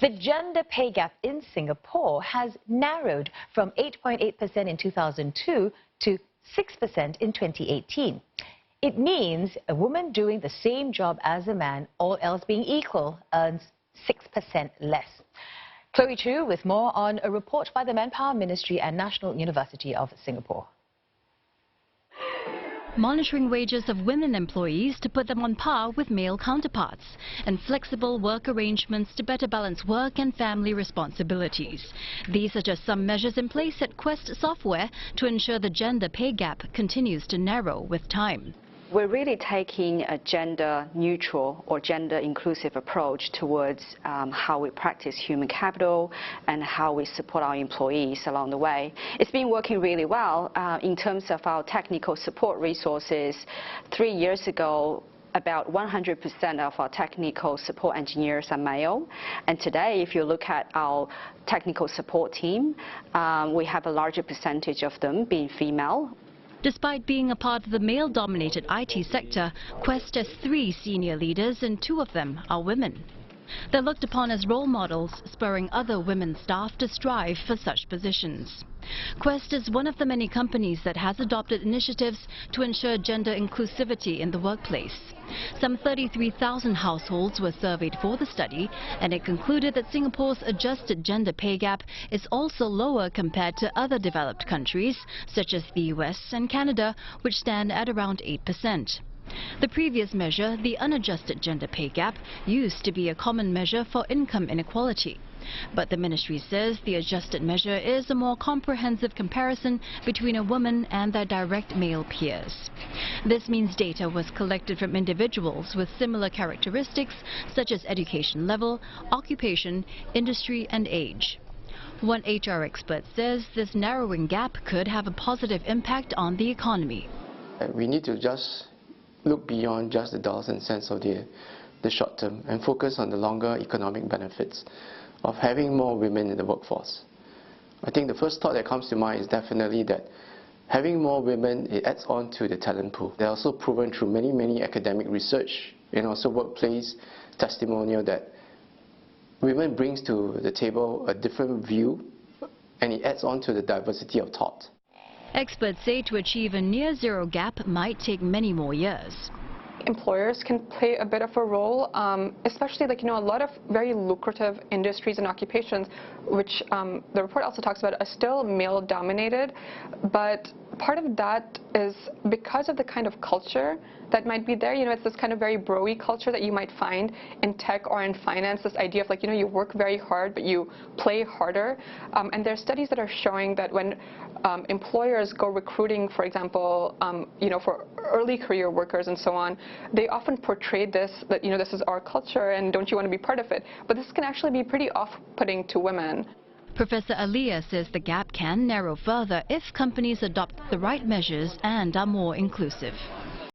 The gender pay gap in Singapore has narrowed from 8.8% in 2002 to 6% in 2018. It means a woman doing the same job as a man, all else being equal, earns 6% less. Chloe Chu with more on a report by the Manpower Ministry and National University of Singapore. Monitoring wages of women employees to put them on par with male counterparts, and flexible work arrangements to better balance work and family responsibilities. These are just some measures in place at Quest Software to ensure the gender pay gap continues to narrow with time. We're really taking a gender-neutral or gender-inclusive approach towards how we practice human capital and how we support our employees along the way. It's been working really well in terms of our technical support resources. 3 years ago, about 100% of our technical support engineers are male. And today, if you look at our technical support team, we have a larger percentage of them being female. Despite being a part of the male-dominated IT sector, Quest has 3 senior leaders and 2 of them are women. They're looked upon as role models, spurring other women staff to strive for such positions. Quest is one of the many companies that has adopted initiatives to ensure gender inclusivity in the workplace. Some 33,000 households were surveyed for the study, and it concluded that Singapore's adjusted gender pay gap is also lower compared to other developed countries, such as the US and Canada, which stand at around 8%. The previous measure, the unadjusted gender pay gap, used to be a common measure for income inequality. But the ministry says the adjusted measure is a more comprehensive comparison between a woman and their direct male peers. This means data was collected from individuals with similar characteristics such as education level, occupation, industry and age. One HR expert says this narrowing gap could have a positive impact on the economy. We need to just look beyond just the dollars and cents of the short term and focus on the longer economic benefits of having more women in the workforce. I think the first thought that comes to mind is definitely that having more women, it adds on to the talent pool. They're also proven through many academic research and also workplace testimonial that women brings to the table a different view, and it adds on to the diversity of thought. Experts say to achieve a near-zero gap might take many more years. Employers can play a bit of a role, especially a lot of very lucrative industries and occupations, which the report also talks about, are still male-dominated. But part of that is because of the kind of culture that might be there. It's this kind of very bro-y culture that you might find in tech or in finance, this idea of you work very hard, but you play harder. And there are studies that are showing that when employers go recruiting, for example, for early career workers and so on, they often portray this, that, this is our culture and don't you want to be part of it? But this can actually be pretty off-putting to women. Professor Aliyah says the gap can narrow further if companies adopt the right measures and are more inclusive.